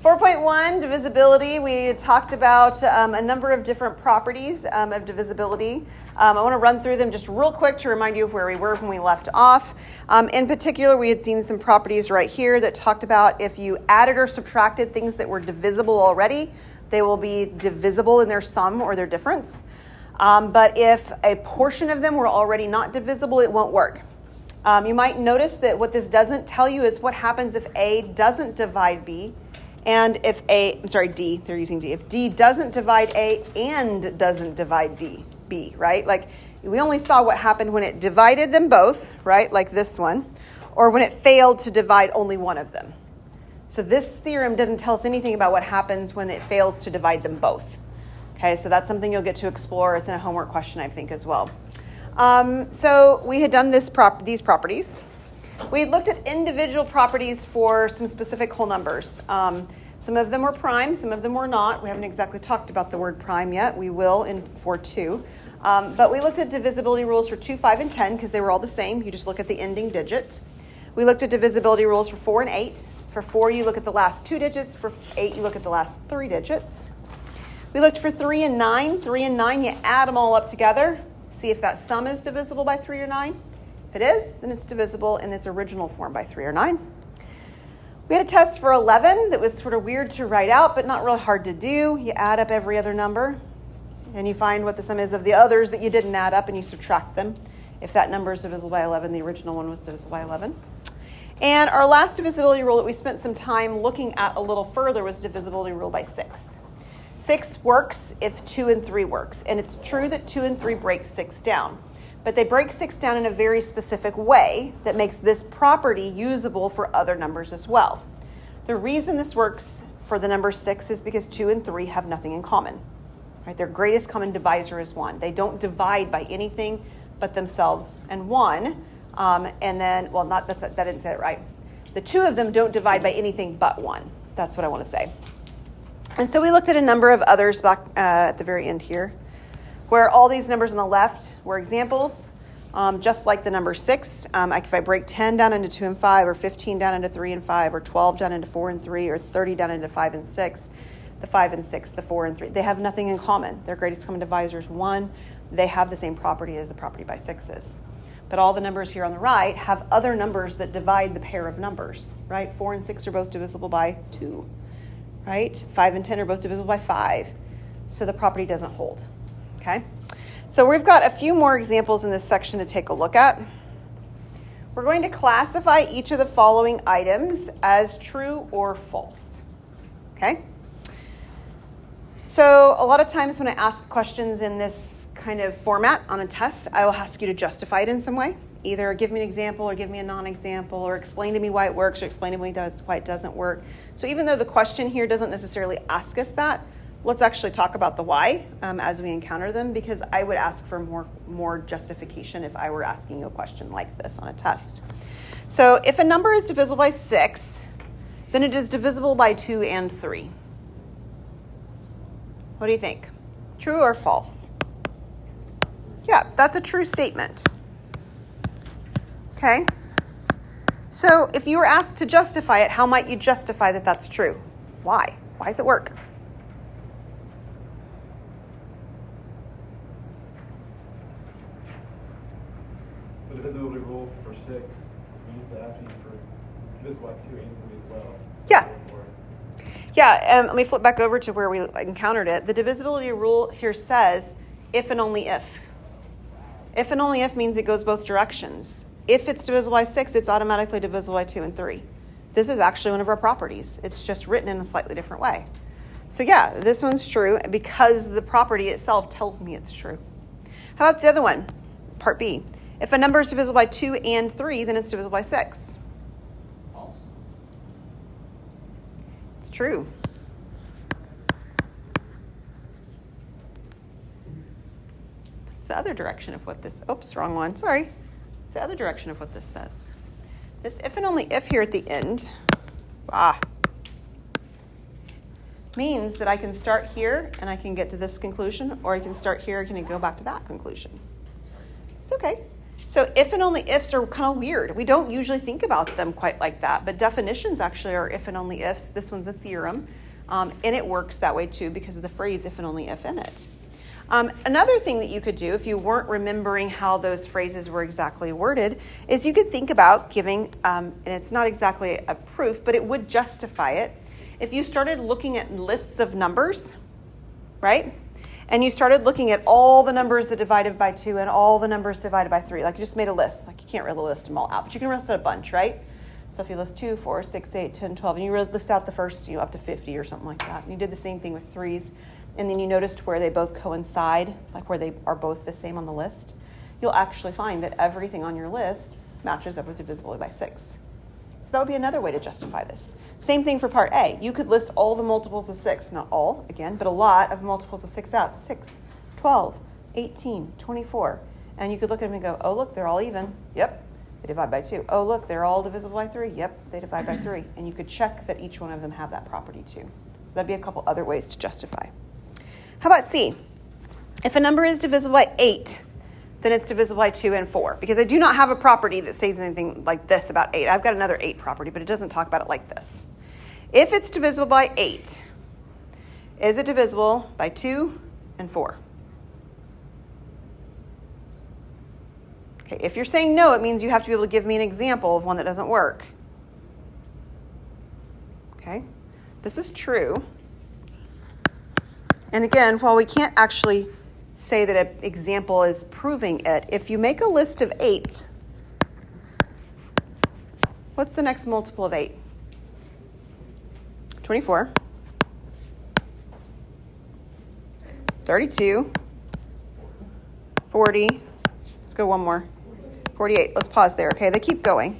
4.1, divisibility. We talked about a number of different properties of divisibility. I want to run through them just real quick to remind you of where we were when we left off. In particular, we had seen some properties right here that talked about if you added or subtracted things that were divisible already, they will be divisible in their sum or their difference. But if a portion of them were already not divisible, it won't work. You might notice that what this doesn't tell you is what happens if A doesn't divide B. And if D, they're using D. If D doesn't divide A and doesn't divide B, right? Like we only saw what happened when it divided them both, right? Like this one, or when it failed to divide only one of them. So this theorem doesn't tell us anything about what happens when it fails to divide them both. Okay, so that's something you'll get to explore. It's in a homework question, I think, as well. So we had done these properties. We had looked at individual properties for some specific whole numbers. Some of them were prime, some of them were not. We haven't exactly talked about the word prime yet. We will for 2. But we looked at divisibility rules for 2, 5, and 10 because they were all the same. You just look at the ending digit. We looked at divisibility rules for 4 and 8. For 4, you look at the last 2 digits. For 8, you look at the last 3 digits. We looked for 3 and 9. 3 and 9, you add them all up together. See if that sum is divisible by 3 or 9. If it is, then it's divisible in its original form by 3 or 9. We had a test for 11 that was sort of weird to write out, but not really hard to do. You add up every other number, and you find what the sum is of the others that you didn't add up, and you subtract them. If that number is divisible by 11, the original one was divisible by 11. And our last divisibility rule that we spent some time looking at a little further was divisibility rule by 6. 6 works if 2 and 3 works, and it's true that 2 and 3 break 6 down. But they break 6 down in a very specific way that makes this property usable for other numbers as well. The reason this works for the number 6 is because 2 and 3 have nothing in common. Right? Their greatest common divisor is 1. They don't divide by anything but themselves and 1. That didn't say it right. The 2 of them don't divide by anything but 1. That's what I want to say. And so we looked at a number of others back at the very end here, where all these numbers on the left were examples, just like the number 6. If I break 10 down into 2 and 5, or 15 down into 3 and 5, or 12 down into 4 and 3, or 30 down into 5 and 6, the 5 and 6, the 4 and 3, they have nothing in common. Their greatest common divisor is 1. They have the same property as the property by 6s. But all the numbers here on the right have other numbers that divide the pair of numbers, right? 4 and 6 are both divisible by 2, right? 5 and 10 are both divisible by 5. So the property doesn't hold. Okay, so we've got a few more examples in this section to take a look at. We're going to classify each of the following items as true or false. Okay, so a lot of times when I ask questions in this kind of format on a test, I will ask you to justify it in some way. Either give me an example or give me a non-example or explain to me why it works or explain to me why it doesn't work. So even though the question here doesn't necessarily ask us that, let's actually talk about the why as we encounter them, because I would ask for more justification if I were asking you a question like this on a test. So if a number is divisible by 6, then it is divisible by 2 and 3. What do you think? True or false? Yeah, that's a true statement. Okay. So if you were asked to justify it, how might you justify that that's true? Why? Why does it work? The divisibility rule for 6 means that it has to be for divisible by 2 and 3 as well. Yeah. Yeah, let me flip back over to where we encountered it. The divisibility rule here says if and only if. If and only if means it goes both directions. If it's divisible by 6, it's automatically divisible by 2 and 3. This is actually one of our properties. It's just written in a slightly different way. So yeah, this one's true because the property itself tells me it's true. How about the other one, part B? If a number is divisible by 2 and 3, then it's divisible by 6. False. It's true. It's the other direction of what this, wrong one, sorry. It's the other direction of what this says. This if and only if here at the end, means that I can start here and I can get to this conclusion, or I can start here and go back to that conclusion. It's okay. So if and only ifs are kind of weird. We don't usually think about them quite like that, but definitions actually are if and only ifs. This one's a theorem, and it works that way too because of the phrase if and only if in it. Another thing that you could do if you weren't remembering how those phrases were exactly worded is you could think about giving, and it's not exactly a proof, but it would justify it. If you started looking at lists of numbers, right? And you started looking at all the numbers that divided by 2 and all the numbers divided by 3. Like you just made a list. Like you can't really list them all out, but you can list out a bunch, right? So if you list 2, 4, 6, 8, 10, 12, and you list out the first, up to 50 or something like that. And you did the same thing with 3s. And then you noticed where they both coincide, like where they are both the same on the list. You'll actually find that everything on your lists matches up with divisibility by 6. So that would be another way to justify this. Same thing for part A. You could list all the multiples of 6, not all, again, but a lot of multiples of 6 out. 6, 12, 18, 24. And you could look at them and go, oh, look, they're all even. Yep, they divide by 2. Oh, look, they're all divisible by 3. Yep, they divide by 3. And you could check that each one of them have that property too. So that'd be a couple other ways to justify. How about C? If a number is divisible by 8, then it's divisible by 2 and 4. Because I do not have a property that says anything like this about 8. I've got another 8 property, but it doesn't talk about it like this. If it's divisible by 8, is it divisible by 2 and 4? Okay, if you're saying no, it means you have to be able to give me an example of one that doesn't work. Okay, this is true. And again, while we can't actually say that an example is proving it, if you make a list of 8, what's the next multiple of 8? 24, 32, 40, let's go one more, 48. Let's pause there, okay? They keep going.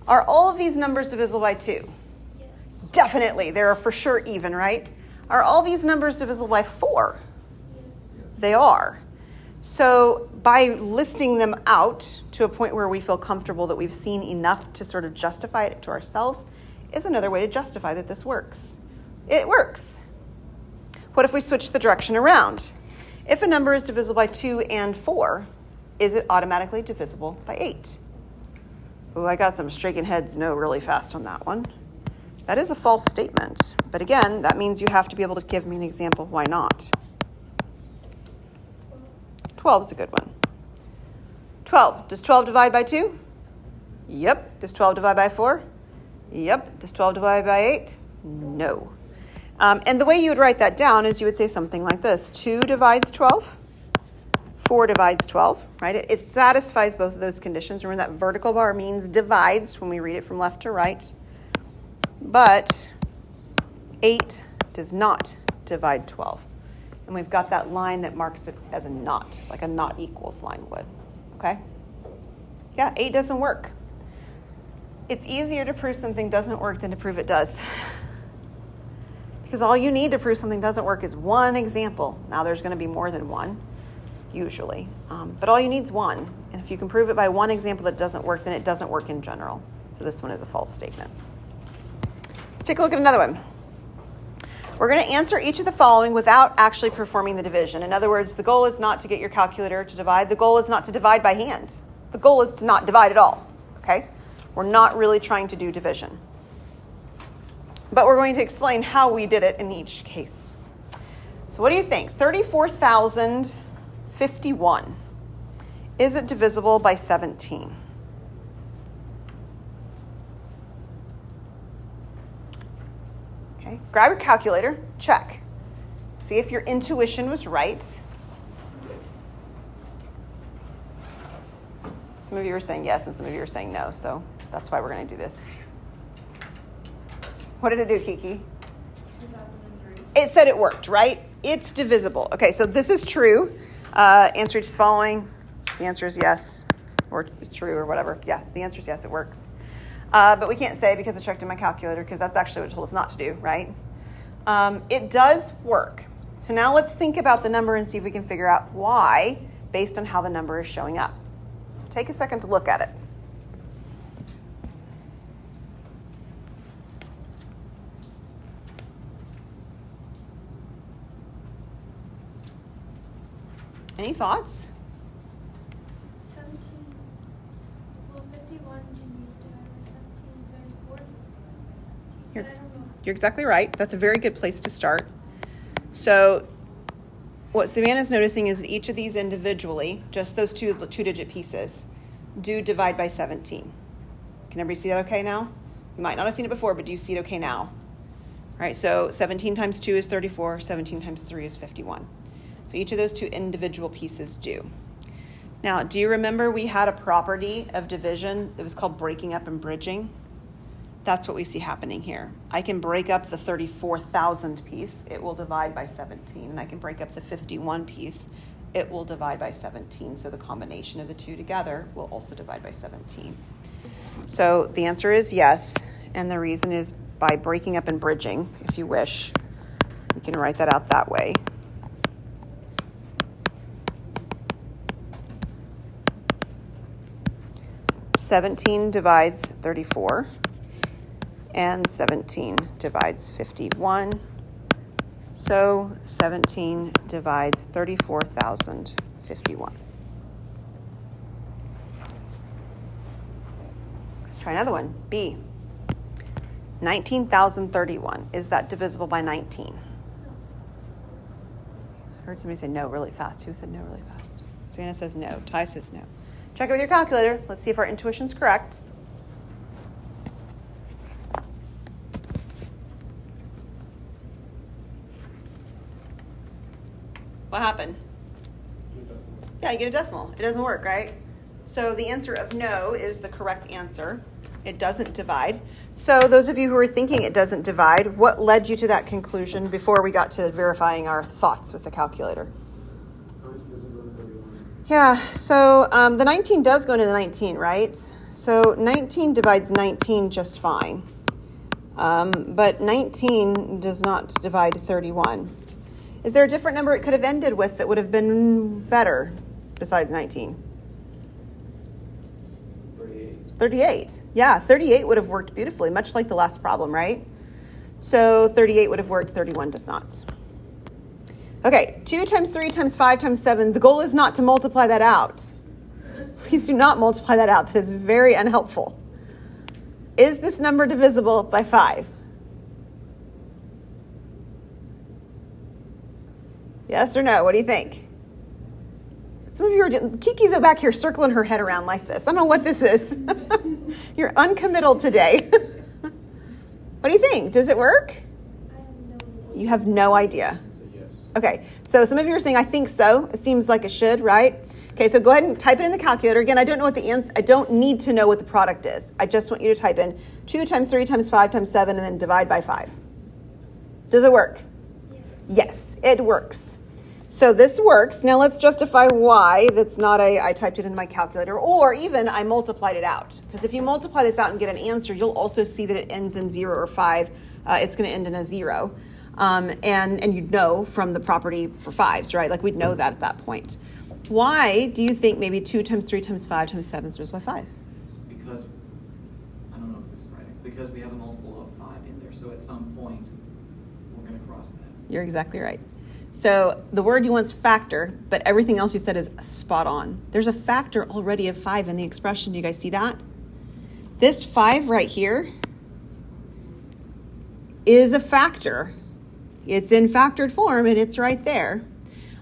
Are all of these numbers divisible by 2? Yes. Definitely. They're for sure even, right? Are all these numbers divisible by 4? Yes. They are. So by listing them out to a point where we feel comfortable that we've seen enough to sort of justify it to ourselves is another way to justify that this works. It works. What if we switch the direction around? If a number is divisible by 2 and 4, is it automatically divisible by 8? Oh, I got some shaking heads no really fast on that one. That is a false statement. But again, that means you have to be able to give me an example. Why not? 12 is a good one. 12. Does 12 divide by 2? Yep. Does 12 divide by 4? Yep. Does 12 divide by 8? No. And the way you would write that down is you would say something like this. 2 divides 12. 4 divides 12, right? It satisfies both of those conditions. Remember that vertical bar means divides when we read it from left to right. But 8 does not divide 12. And we've got that line that marks it as a not, like a not equals line would. Okay? Yeah, 8 doesn't work. It's easier to prove something doesn't work than to prove it does. Because all you need to prove something doesn't work is one example. Now there's going to be more than one, usually. But all you need is one. And if you can prove it by one example that doesn't work, then it doesn't work in general. So this one is a false statement. Let's take a look at another one. We're going to answer each of the following without actually performing the division. In other words, the goal is not to get your calculator to divide. The goal is not to divide by hand. The goal is to not divide at all. Okay? We're not really trying to do division. But we're going to explain how we did it in each case. So what do you think? 34,051. Is it divisible by 17? Okay, grab your calculator, check. See if your intuition was right. Some of you are saying yes and some of you are saying no, so that's why we're going to do this. What did it do, Kiki? 2003. It said it worked, right? It's divisible. Okay, so this is true. Answer each following. The answer is yes, or it's true, or whatever. Yeah, the answer is yes, it works. But we can't say because I checked in my calculator because that's actually what it told us not to do, right? It does work. So now let's think about the number and see if we can figure out why based on how the number is showing up. Take a second to look at it. Any thoughts? 17 You're, you're exactly right. That's a very good place to start. So what Savannah's noticing is each of these individually, just those two-digit pieces, do divide by 17. Can everybody see that okay now? You might not have seen it before, but do you see it okay now? All right, so 17 times 2 is 34, 17 times 3 is 51. So each of those two individual pieces do. Now, do you remember we had a property of division that was called breaking up and bridging? That's what we see happening here. I can break up the 34,000 piece, it will divide by 17. And I can break up the 51 piece, it will divide by 17. So the combination of the two together will also divide by 17. So the answer is yes. And the reason is by breaking up and bridging, if you wish. You can write that out that way. "17 divides 34. And 17 divides 51. So 17 divides 34,051. Let's try another one. B. 19,031. Is that divisible by 19? I heard somebody say no really fast. Who said no really fast? Savannah says no. Ty says no. Check it with your calculator. Let's see if our intuition's correct. What happened? Yeah, you get a decimal. It doesn't work, right? So the answer of no is the correct answer. It doesn't divide. So those of you who are thinking it doesn't divide, what led you to that conclusion before we got to verifying our thoughts with the calculator? Yeah, so the 19 does go into the 19, right? So 19 divides 19 just fine. But 19 does not divide 31. Is there a different number it could have ended with that would have been better besides 19? 38. Yeah, 38 would have worked beautifully, much like the last problem, right? So 38 would have worked, 31 does not. Okay, 2 times 3 times 5 times 7. The goal is not to multiply that out. Please do not multiply that out. That is very unhelpful. Is this number divisible by 5? Yes or no? What do you think? Some of you are, Kiki's back here circling her head around like this. I don't know what this is. You're uncommittal today. What do you think? Does it work? You have no idea. Okay, so some of you are saying, I think so. It seems like it should, right? Okay, so go ahead and type it in the calculator. Again, I don't know what the answer, I don't need to know what the product is. I just want you to type in 2 times 3 times 5 times 7 and then divide by 5. Does it work? Yes, it works. So this works. Now let's justify why that's not I typed it in my calculator, or even I multiplied it out. Because if you multiply this out and get an answer, you'll also see that it ends in 0 or 5. It's going to end in a 0. And you'd know from the property for 5s, right? Like we'd know that at that point. Why do you think maybe 2 times 3 times 5 times 7 is divisible by 5? Because, I don't know if this is right, because we have a multiple of 5 in there. So at some point, we're going to cross that. You're exactly right. So the word you want is factor, but everything else you said is spot on. There's a factor already of 5 in the expression. Do you guys see that? This 5 right here is a factor. It's in factored form and it's right there.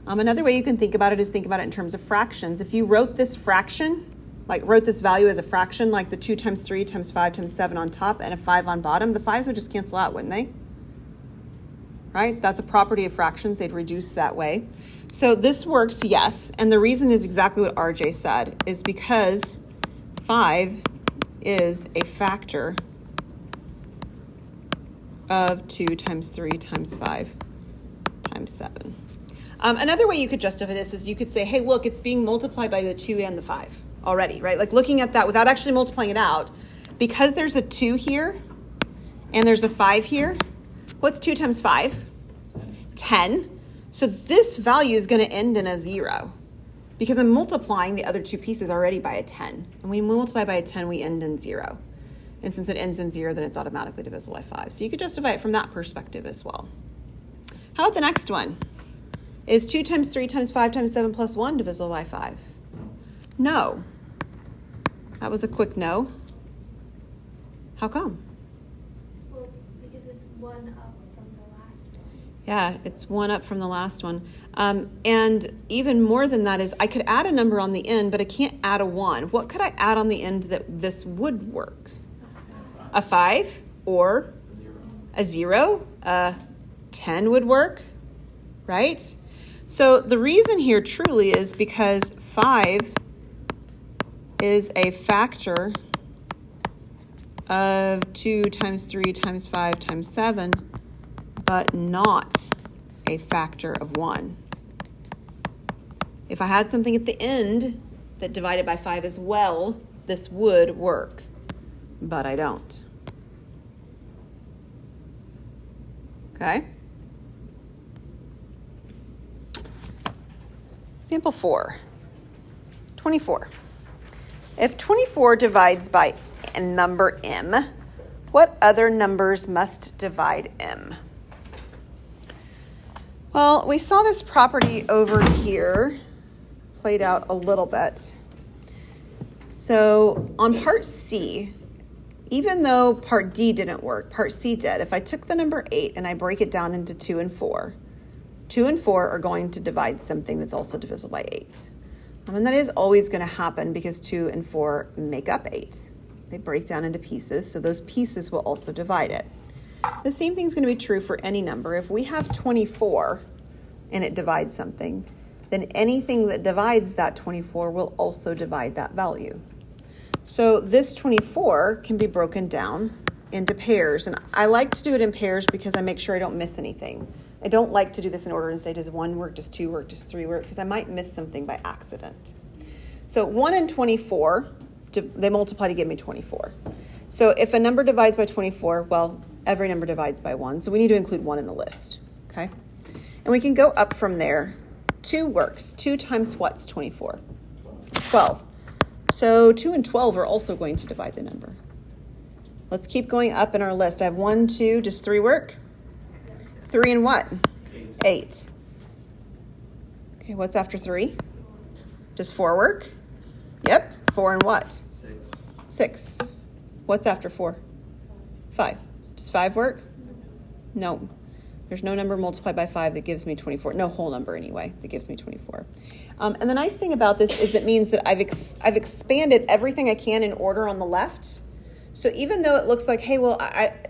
Another way you can think about it is think about it in terms of fractions. If you wrote this fraction, like wrote this value as a fraction, like the 2 times 3 times 5 times 7 on top and a 5 on bottom, the 5s would just cancel out, wouldn't they? Right? That's a property of fractions. They'd reduce that way. So this works, yes. And the reason is exactly what RJ said, is because 5 is a factor of 2 times 3 times 5 times 7. Another way you could justify this is you could say, hey, look, it's being multiplied by the 2 and the 5 already, right? Like looking at that without actually multiplying it out, because there's a 2 here and there's a 5 here, what's 2 times 5? 10. So this value is going to end in a 0 because I'm multiplying the other two pieces already by a 10. And when we multiply by a 10, we end in 0. And since it ends in 0, then it's automatically divisible by 5. So you could justify it from that perspective as well. How about the next one? Is 2 times 3 times 5 times 7 plus 1 divisible by 5? No. That was a quick no. How come? Well, one up from the last one. Yeah, it's one up from the last one. And even more than that is I could add a number on the end, but I can't add a 1. What could I add on the end that this would work? A 5 or a 0? A 10 would work, right? So the reason here truly is because 5 is a factor of 2 times 3 times 5 times 7, but not a factor of 1. If I had something at the end that divided by 5 as well, this would work, but I don't. Okay? Example 4, 24. If 24 divides by a number m, what other numbers must divide m? Well, we saw this property over here played out a little bit. So on part C, even though part D didn't work, part C did. If I took the number 8 and I break it down into 2 and 4, 2 and 4 are going to divide something that's also divisible by 8. And that is always going to happen because 2 and 4 make up 8. They break down into pieces, so those pieces will also divide it. The same thing is going to be true for any number. If we have 24 and it divides something, then anything that divides that 24 will also divide that value. So this 24 can be broken down into pairs. And I like to do it in pairs because I make sure I don't miss anything. I don't like to do this in order and say, does 1 work, does 2 work, does 3 work? Because I might miss something by accident. So 1 and 24, they multiply to give me 24. So if a number divides by 24, well, every number divides by 1. So we need to include 1 in the list, okay? And we can go up from there. 2 works. 2 times what's 24? 12. So 2 and 12 are also going to divide the number. Let's keep going up in our list. I have 1, 2, does 3 work? 3 and what? 8. Okay, what's after 3? Does 4 work? Yep. 4 and what? 6. What's after 4? 5. Does 5 work? No. There's no number multiplied by 5 that gives me 24. No whole number anyway that gives me 24. And the nice thing about this is it means that I've expanded everything I can in order on the left. So even though it looks like, hey, well,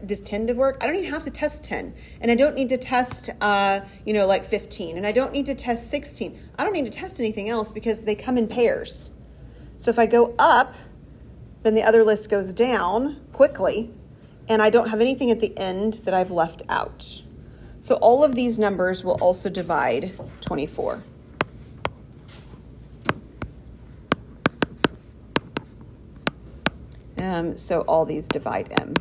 does 10 work? I don't even have to test 10. And I don't need to test, like 15. And I don't need to test 16. I don't need to test anything else because they come in pairs. So if I go up, then the other list goes down quickly. And I don't have anything at the end that I've left out. So all of these numbers will also divide 24. So all these divide m.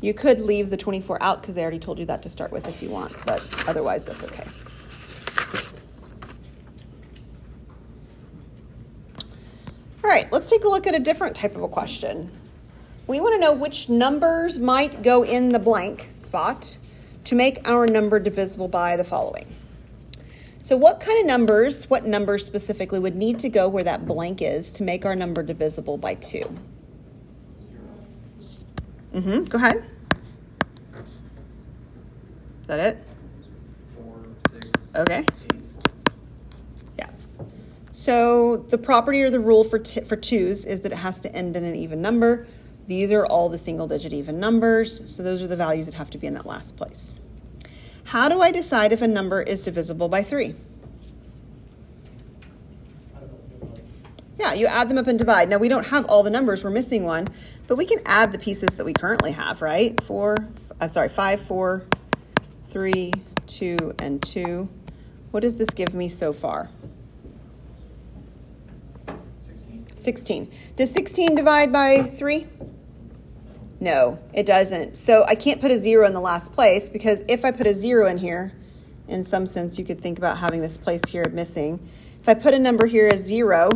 You could leave the 24 out because they already told you that to start with if you want, but otherwise that's okay. All right, let's take a look at a different type of a question. We want to know which numbers might go in the blank spot to make our number divisible by the following. So what numbers specifically would need to go where that blank is to make our number divisible by 2? Go ahead. Is that it? 4, 6. Okay. 8. Yeah. So the property or the rule for 2s is that it has to end in an even number. These are all the single-digit even numbers, so those are the values that have to be in that last place. How do I decide if a number is divisible by 3? Yeah, you add them up and divide. Now, we don't have all the numbers. We're missing one, but we can add the pieces that we currently have, right? 5, 4, 3, 2, and 2. What does this give me so far? 16. Does 16 divide by 3? No, it doesn't. So I can't put a 0 in the last place because if I put a 0 in here, in some sense you could think about having this place here missing. If I put a number here as 0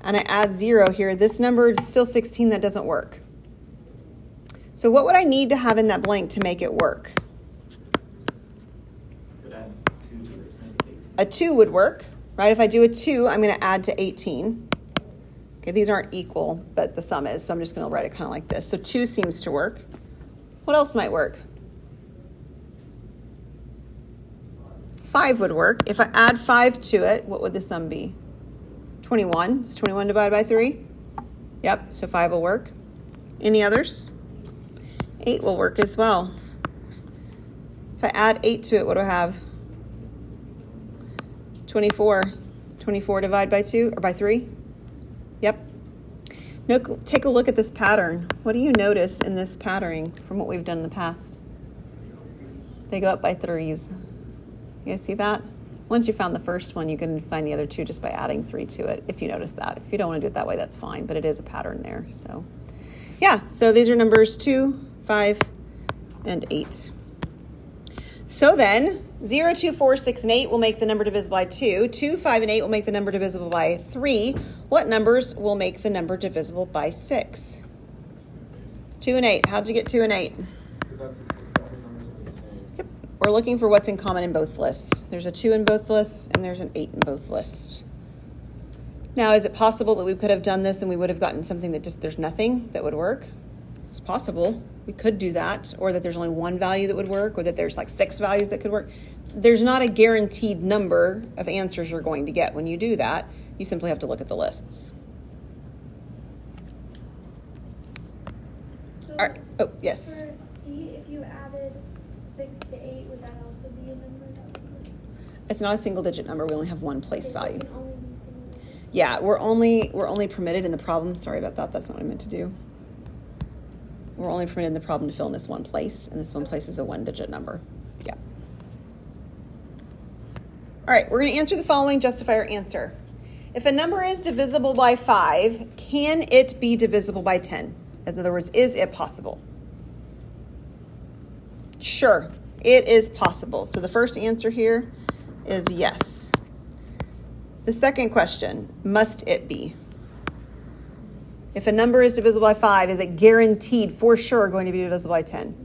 and I add 0 here, this number is still 16. That doesn't work. So what would I need to have in that blank to make it work? Could add 2 to 18. A 2 would work, right? If I do a 2, I'm going to add to 18. Okay, these aren't equal, but the sum is, so I'm just going to write it kind of like this. So 2 seems to work. What else might work? 5 would work. If I add 5 to it, what would the sum be? 21. Is 21 divided by 3? Yep, so 5 will work. Any others? 8 will work as well. If I add 8 to it, what do I have? 24. 24 divided by 2 or by 3? Yep. Now, take a look at this pattern. What do you notice in this patterning from what we've done in the past? They go up by 3s. You guys see that? Once you found the first one, you can find the other 2 just by adding 3 to it, if you notice that. If you don't want to do it that way, that's fine, but it is a pattern there. So, yeah, so these are numbers 2, 5, and 8. So then, 0, 2, 4, 6, and 8 will make the number divisible by 2. 2, 5, and 8 will make the number divisible by 3. What numbers will make the number divisible by 6? 2 and 8. How'd you get 2 and 8? Because that's the same, all the numbers are the same. Yep. We're looking for what's in common in both lists. There's a 2 in both lists, and there's an 8 in both lists. Now, is it possible that we could have done this and we would have gotten something that just there's nothing that would work? It's possible. We could do that, or that there's only one value that would work, or that there's like 6 values that could work. There's not a guaranteed number of answers you're going to get when you do that. You simply have to look at the lists. So All right. Oh, yes. for C, if you added 6 to 8, would that also be a number that would work? It's not a single digit number. We only have one place Okay, so value. it can only be single digits. Yeah, we're only permitted in the problem. Sorry about that. That's not what I meant to do. We're only permitted in the problem to fill in this one place, and this one place is a 1-digit number. Yeah. All right, we're going to answer the following, justify our answer. If a number is divisible by 5, can it be divisible by 10? In other words, is it possible? Sure, it is possible. So the first answer here is yes. The second question, must it be? If a number is divisible by 5, is it guaranteed for sure going to be divisible by 10?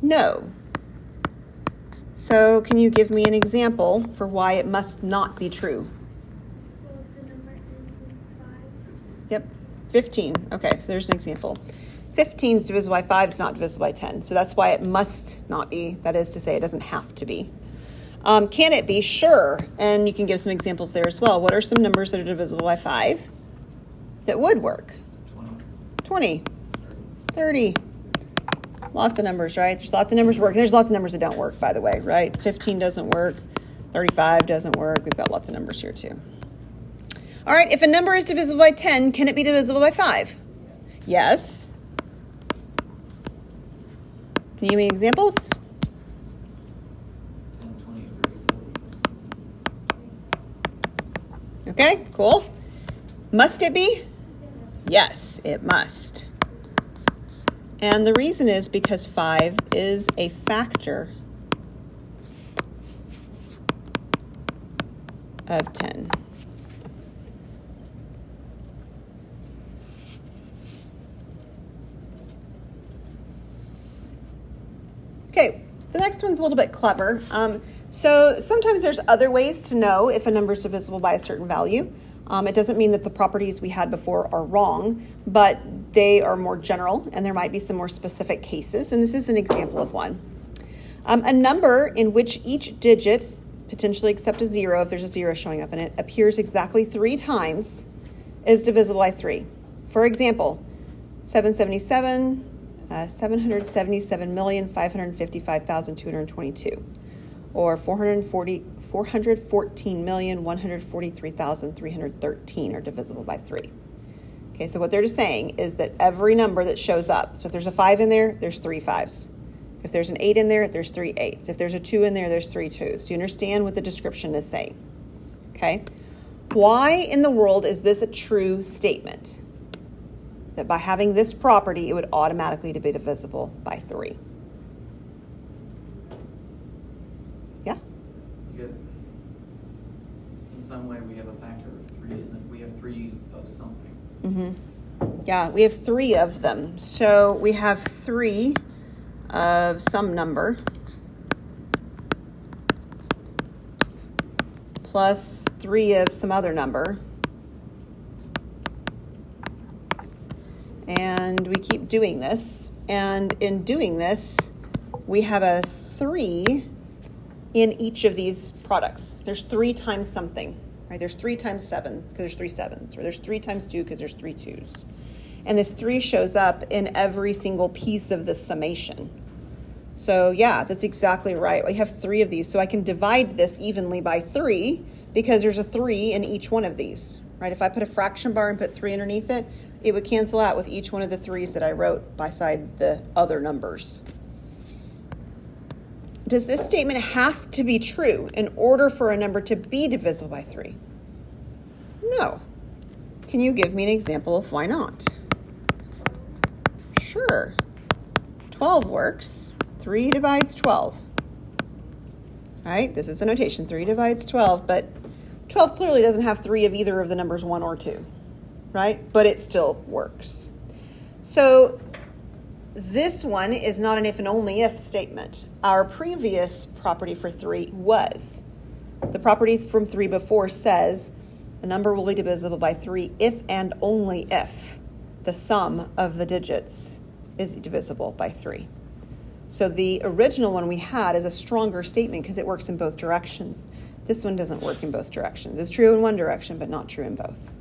No. So can you give me an example for why it must not be true? Well, if the number ends in 5. Yep, 15. Okay, so there's an example. 15 is divisible by 5, it's not divisible by 10. So that's why it must not be. That is to say, it doesn't have to be. Can it be? Sure. And you can give some examples there as well. What are some numbers that are divisible by 5 that would work? 20, 30. Lots of numbers, right? There's lots of numbers work. There's lots of numbers that don't work, by the way, right? 15 doesn't work. 35 doesn't work. We've got lots of numbers here too. All right, if a number is divisible by 10, can it be divisible by 5? Yes. Can you give me examples? 10, 20, 30, 40. Okay, cool. Must it be? Yes, it must. And the reason is because 5 is a factor of 10. Okay, the next one's a little bit clever. So sometimes there's other ways to know if a number is divisible by a certain value. It doesn't mean that the properties we had before are wrong, but they are more general, and there might be some more specific cases. And this is an example of one. A number in which each digit, potentially except a 0, if there's a 0 showing up in it, appears exactly 3 times is divisible by 3. For example, 777,555,222, or 414,143,313 are divisible by 3. Okay, so what they're just saying is that every number that shows up, so if there's a 5 in there, there's 3 5s. If there's an 8 in there, there's 3 8s. If there's a 2 in there, there's 3 2s. Do you understand what the description is saying? Okay. Why in the world is this a true statement? That by having this property, it would automatically be divisible by 3. Yeah? You get, in some way, we have a factor of 3, and then we have 3 of something. Mm-hmm. Yeah, we have 3 of them. So we have 3 of some number plus 3 of some other number. And we keep doing this. And in doing this, we have a 3 in each of these products. There's 3 times something, right? There's 3 times 7 because there's 3 7s, or there's 3 times 2 because there's 3 2s. And this 3 shows up in every single piece of the summation. So yeah, that's exactly right. We have 3 of these. So I can divide this evenly by 3 because there's a 3 in each one of these, right? If I put a fraction bar and put 3 underneath it, it would cancel out with each one of the 3's that I wrote beside the other numbers. Does this statement have to be true in order for a number to be divisible by 3? No. Can you give me an example of why not? Sure. 12 works. 3 divides 12. All right, this is the notation. 3 divides 12, but 12 clearly doesn't have 3 of either of the numbers 1 or 2, right? But it still works. So this one is not an if and only if statement. Our previous property for 3 was. The property from 3 before says a number will be divisible by 3 if and only if the sum of the digits is divisible by 3. So the original one we had is a stronger statement because it works in both directions. This one doesn't work in both directions. It's true in one direction, but not true in both.